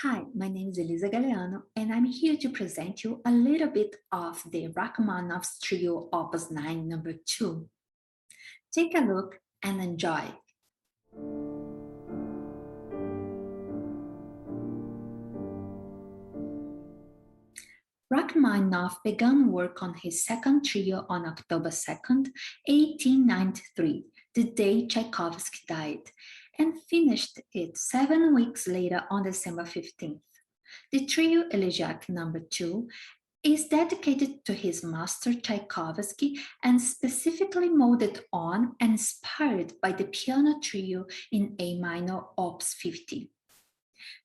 Hi, my name is Elisa Galeano, and I'm here to present you a little bit of the Rachmaninoff's Trio Opus 9 number 2. Take a look and enjoy. Rachmaninoff began work on his second trio on October 2nd, 1893, the day Tchaikovsky died, and finished it 7 weeks later on December 15th. The trio Elegiaque number 2 is dedicated to his master Tchaikovsky and specifically molded on and inspired by the piano trio in A minor Opus 50.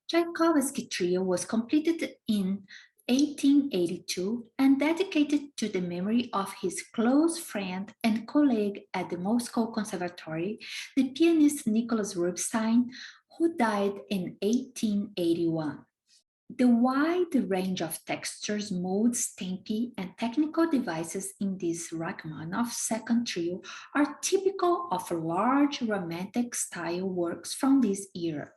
Tchaikovsky trio was completed in 1882 and dedicated to the memory of his close friend and colleague at the Moscow Conservatory, the pianist Nicholas Rubinstein, who died in 1881. The wide range of textures, modes, tempi, and technical devices in this Rachmaninoff second trio are typical of large Romantic style works from this era.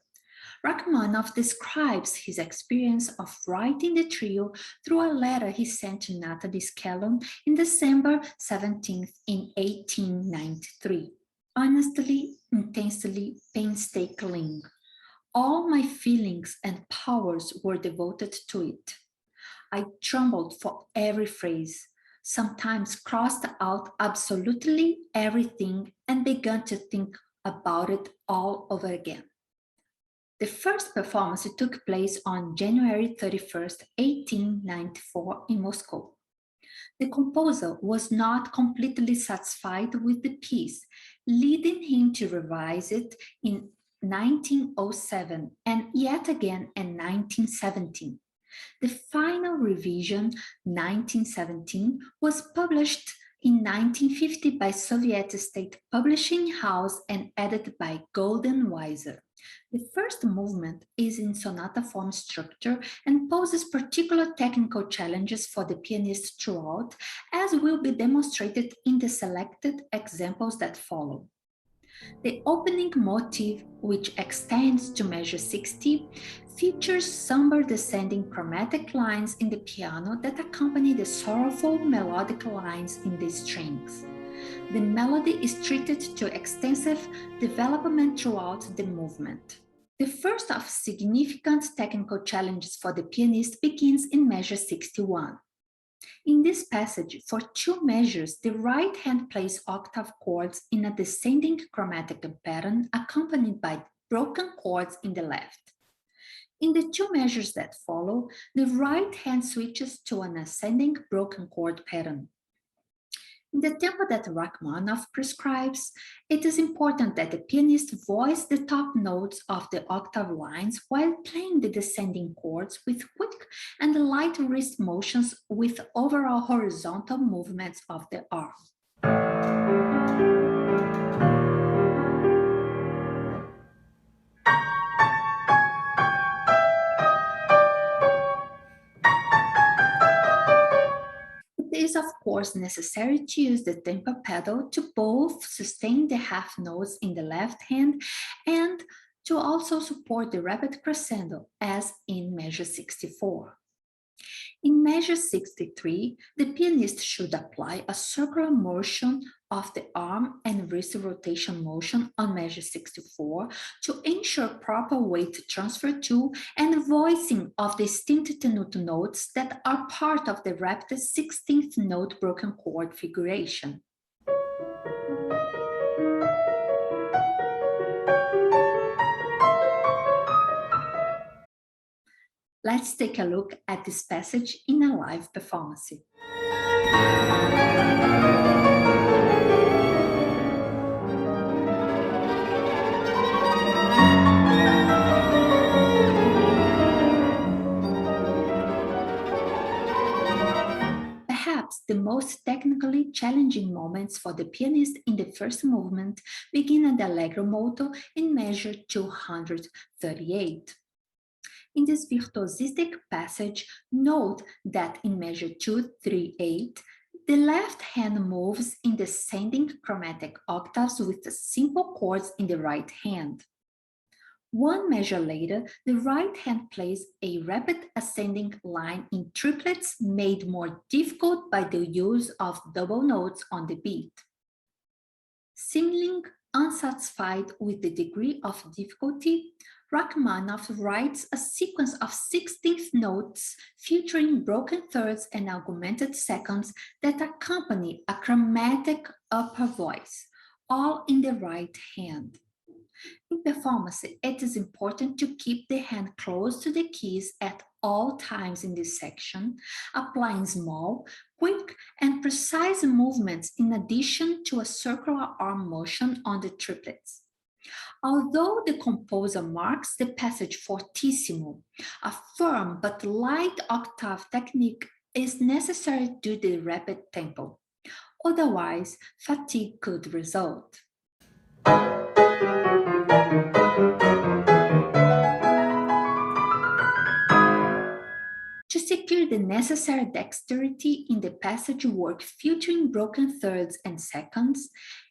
Rachmaninoff describes his experience of writing the trio through a letter he sent to Natalie Skellon in December 17th in 1893. Honestly, intensely, painstakingly. All my feelings and powers were devoted to it. I trembled for every phrase, sometimes crossed out absolutely everything and began to think about it all over again. The first performance took place on January 31st, 1894 in Moscow. The composer was not completely satisfied with the piece, leading him to revise it in 1907 and yet again in 1917. The final revision, 1917, was published in 1950 by Soviet State Publishing House and edited by Goldenweiser. The first movement is in sonata form structure and poses particular technical challenges for the pianist throughout, as will be demonstrated in the selected examples that follow. The opening motif, which extends to measure 60, features somber descending chromatic lines in the piano that accompany the sorrowful melodic lines in the strings. The melody is treated to extensive development throughout the movement. The first of significant technical challenges for the pianist begins in measure 61. In this passage, for two measures, the right hand plays octave chords in a descending chromatic pattern accompanied by broken chords in the left. In the two measures that follow, the right hand switches to an ascending broken chord pattern. In the tempo that Rachmaninoff prescribes, it is important that the pianist voice the top notes of the octave lines while playing the descending chords with quick and light wrist motions with overall horizontal movements of the arm. It is, of course, necessary to use the tempo pedal to both sustain the half notes in the left hand and to also support the rapid crescendo, as in measure 64. In measure 63, the pianist should apply a circular motion of the arm and wrist rotation motion on measure 64 to ensure proper weight transfer to and voicing of the distinct tenuto notes that are part of the rapid 16th note broken chord figuration. Let's take a look at this passage in a live performance. Perhaps the most technically challenging moments for the pianist in the first movement begin at the allegro moto in measure 238. In this virtuosistic passage, note that in measure 238, the left hand moves in descending chromatic octaves with the simple chords in the right hand. One measure later, the right hand plays a rapid ascending line in triplets made more difficult by the use of double notes on the beat. Seemingly unsatisfied with the degree of difficulty, Rachmaninoff writes a sequence of 16th notes featuring broken thirds and augmented seconds that accompany a chromatic upper voice, all in the right hand. In performance, it is important to keep the hand close to the keys at all times in this section, applying small, quick, and precise movements in addition to a circular arm motion on the triplets. Although the composer marks the passage fortissimo, a firm but light octave technique is necessary due to the rapid tempo. Otherwise, fatigue could result. To secure the necessary dexterity in the passage work featuring broken thirds and seconds,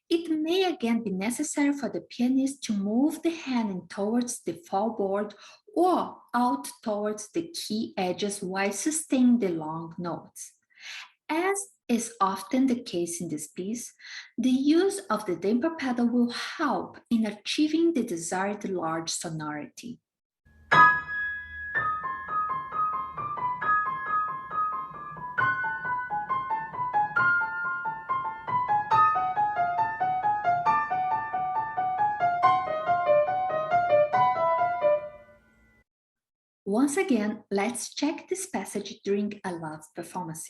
it may again be necessary for the pianist to move the hand towards the fallboard or out towards the key edges while sustaining the long notes. As is often the case in this piece, the use of the damper pedal will help in achieving the desired large sonority. Once again, let's check this passage during a live performance.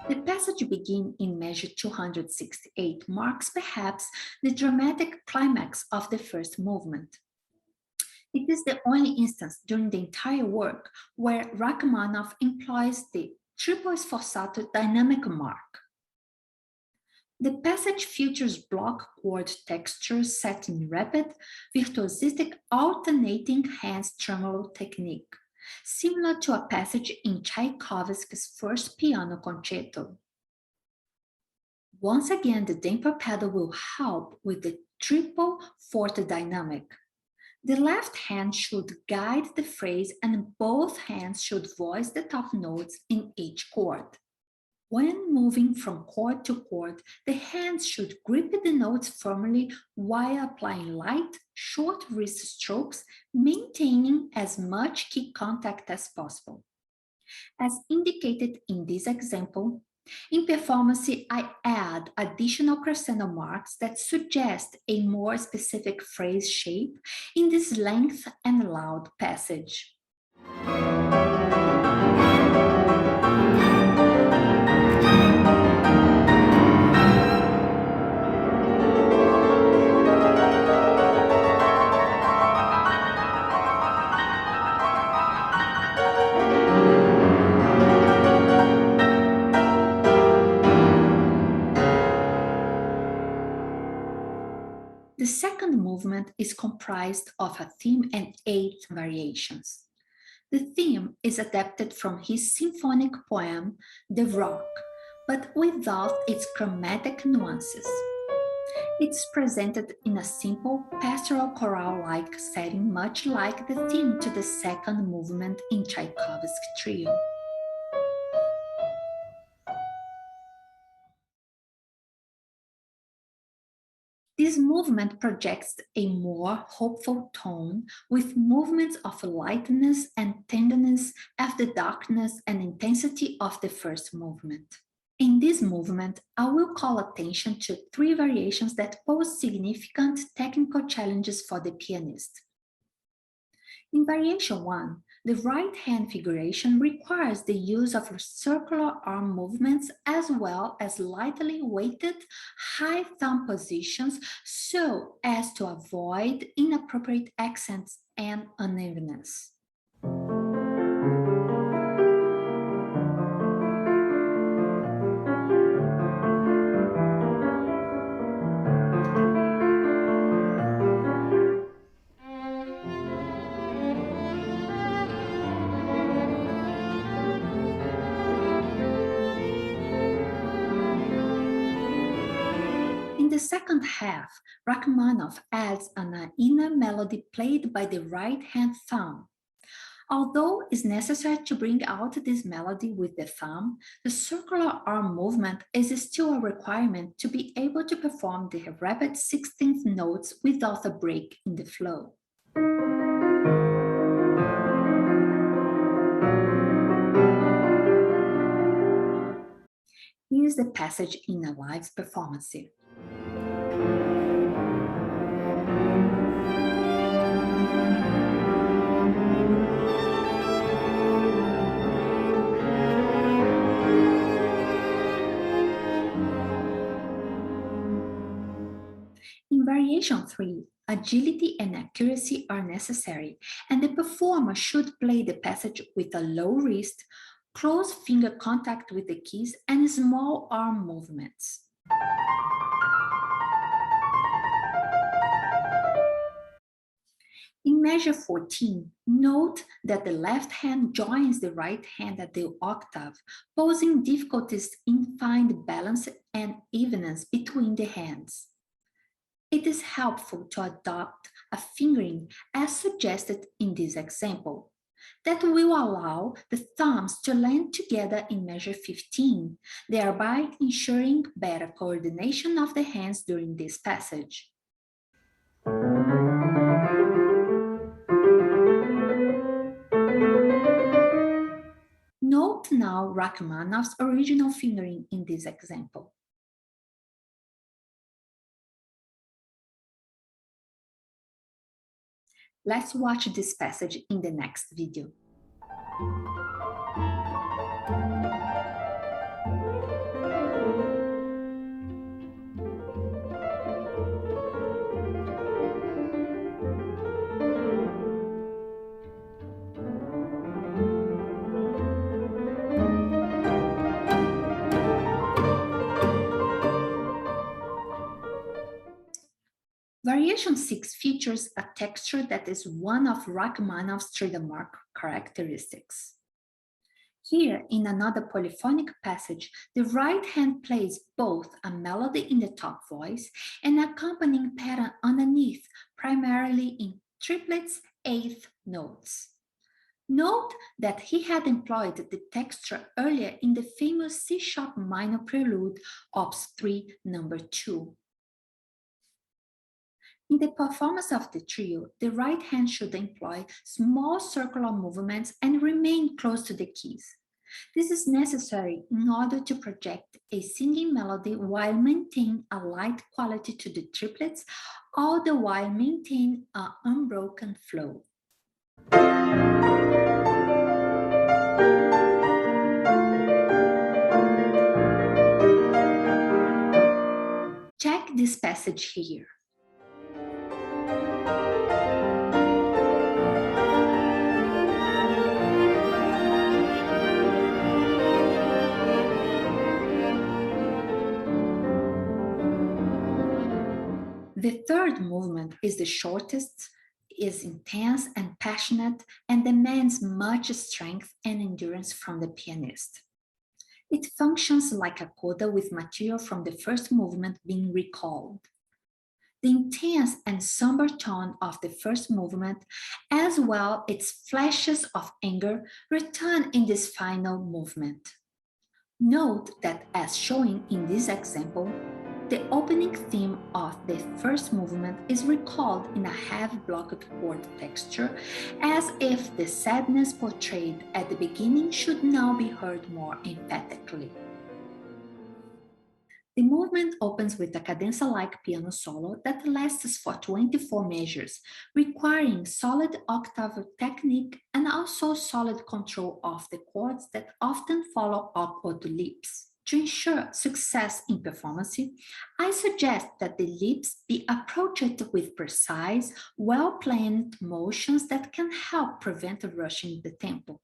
The passage begin in measure 268 marks perhaps the dramatic climax of the first movement. It is the only instance during the entire work where Rachmaninoff employs the triple sforzato dynamic mark. The passage features block chord textures set in rapid, virtuosistic alternating hands tremolo technique, similar to a passage in Tchaikovsky's first piano concerto. Once again, the damper pedal will help with the triple forte dynamic. The left hand should guide the phrase and both hands should voice the top notes in each chord. When moving from chord to chord, the hands should grip the notes firmly while applying light, short wrist strokes, maintaining as much key contact as possible. As indicated in this example, in performance, I add additional crescendo marks that suggest a more specific phrase shape in this length and loud passage. The second movement is comprised of a theme and 8 variations. The theme is adapted from his symphonic poem, The Rock, but without its chromatic nuances. It's presented in a simple pastoral chorale-like setting, much like the theme to the second movement in Tchaikovsky's trio. This movement projects a more hopeful tone with movements of lightness and tenderness after the darkness and intensity of the first movement. In this movement, I will call attention to 3 variations that pose significant technical challenges for the pianist. In variation 1, the right hand figuration requires the use of circular arm movements as well as lightly weighted high thumb positions so as to avoid inappropriate accents and unevenness. In the second half, Rachmaninoff adds an inner melody played by the right hand thumb. Although it's necessary to bring out this melody with the thumb, the circular arm movement is still a requirement to be able to perform the rapid 16th notes without a break in the flow. Here's the passage in a live performance. In variation 3, agility and accuracy are necessary, and the performer should play the passage with a low wrist, close finger contact with the keys, and small arm movements. In measure 14, note that the left hand joins the right hand at the octave, posing difficulties in finding balance and evenness between the hands. It is helpful to adopt a fingering as suggested in this example that will allow the thumbs to land together in measure 15, thereby ensuring better coordination of the hands during this passage. Note now Rachmaninoff's original fingering in this example. Let's watch this passage in the next video. Variation 6 features a texture that is one of Rachmaninoff's trademark characteristics. Here, in another polyphonic passage, the right hand plays both a melody in the top voice and accompanying pattern underneath, primarily in triplets, eighth notes. Note that he had employed the texture earlier in the famous C-sharp minor prelude, Op.9, number 2. In the performance of the trio, the right hand should employ small circular movements and remain close to the keys. This is necessary in order to project a singing melody while maintaining a light quality to the triplets, all the while maintain an unbroken flow. Check this passage here. The third movement is the shortest, is intense and passionate, and demands much strength and endurance from the pianist. It functions like a coda with material from the first movement being recalled. The intense and somber tone of the first movement, as well as its flashes of anger, return in this final movement. Note that as shown in this example, the opening theme of the first movement is recalled in a half-blocked chord texture, as if the sadness portrayed at the beginning should now be heard more emphatically. The movement opens with a cadenza-like piano solo that lasts for 24 measures, requiring solid octave technique and also solid control of the chords that often follow upward leaps. To ensure success in performance, I suggest that the leaps be approached with precise, well-planned motions that can help prevent rushing the tempo.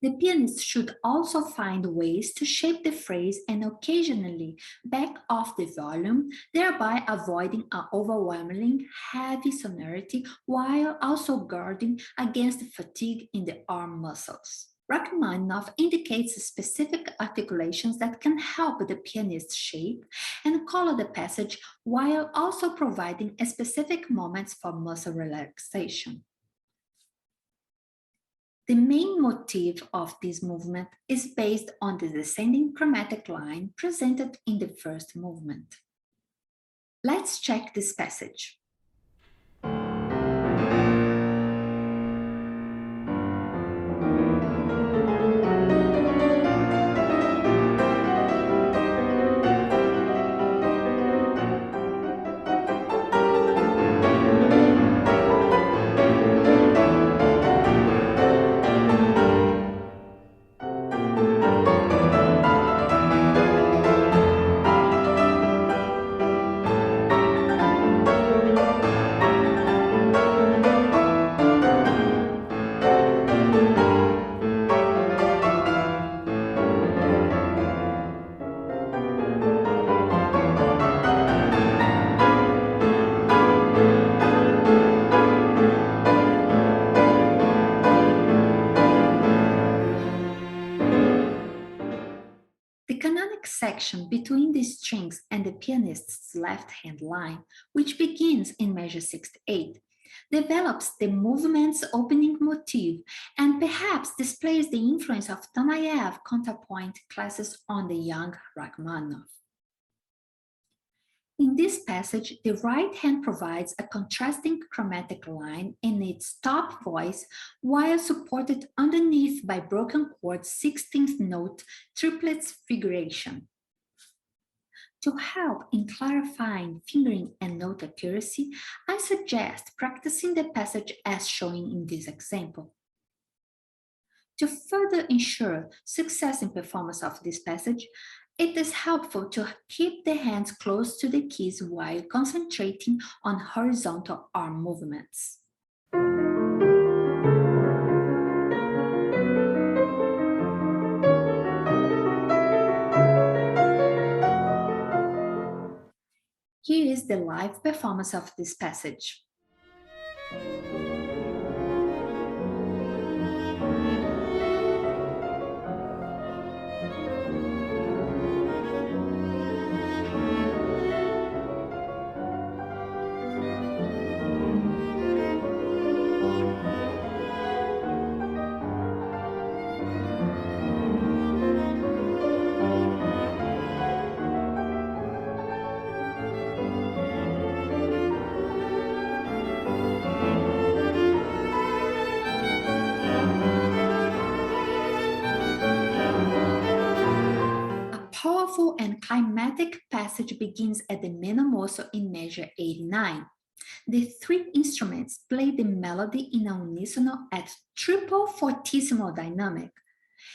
The pianist should also find ways to shape the phrase and occasionally back off the volume, thereby avoiding an overwhelmingly heavy sonority while also guarding against fatigue in the arm muscles. Rachmaninoff indicates specific articulations that can help the pianist shape and color the passage while also providing specific moments for muscle relaxation. The main motif of this movement is based on the descending chromatic line presented in the first movement. Let's check this passage. The canonic section between the strings and the pianist's left-hand line, which begins in measure 68, develops the movement's opening motif and perhaps displays the influence of Tanayev counterpoint classes on the young Rachmaninoff. In this passage, the right hand provides a contrasting chromatic line in its top voice while supported underneath by broken chords 16th note triplets figuration. To help in clarifying fingering and note accuracy, I suggest practicing the passage as shown in this example. To further ensure success in performance of this passage, it is helpful to keep the hands close to the keys while concentrating on horizontal arm movements. Here is the live performance of this passage. Powerful and climatic passage begins at the meno mosso in measure 89. The three instruments play the melody in a unisono at triple fortissimo dynamic.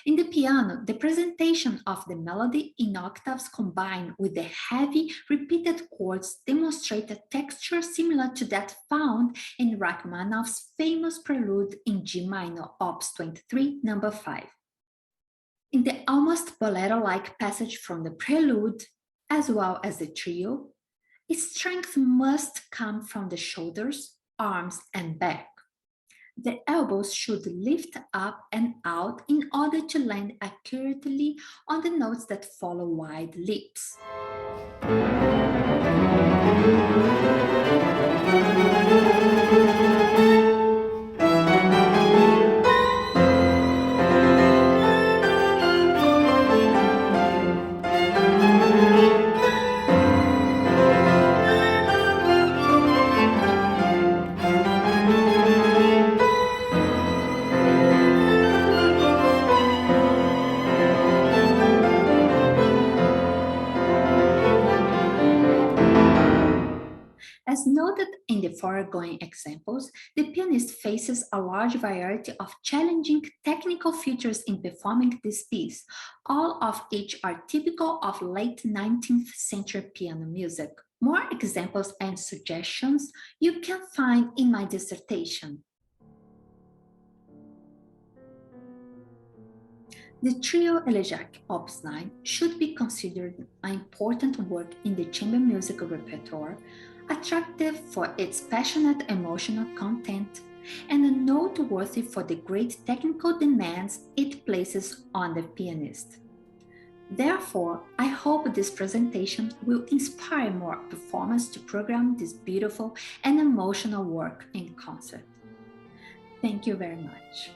In the piano, the presentation of the melody in octaves combined with the heavy repeated chords demonstrate a texture similar to that found in Rachmaninoff's famous prelude in G minor, Op.9, number 5. In the almost bolero-like passage from the prelude, as well as the trio, strength must come from the shoulders, arms, and back. The elbows should lift up and out in order to land accurately on the notes that follow wide leaps. foregoing examples, the pianist faces a large variety of challenging technical features in performing this piece, all of which are typical of late 19th century piano music. More examples and suggestions you can find in my dissertation. The trio Elegiaque Op.9 should be considered an important work in the chamber music repertoire, attractive for its passionate emotional content, and noteworthy for the great technical demands it places on the pianist. Therefore, I hope this presentation will inspire more performers to program this beautiful and emotional work in concert. Thank you very much.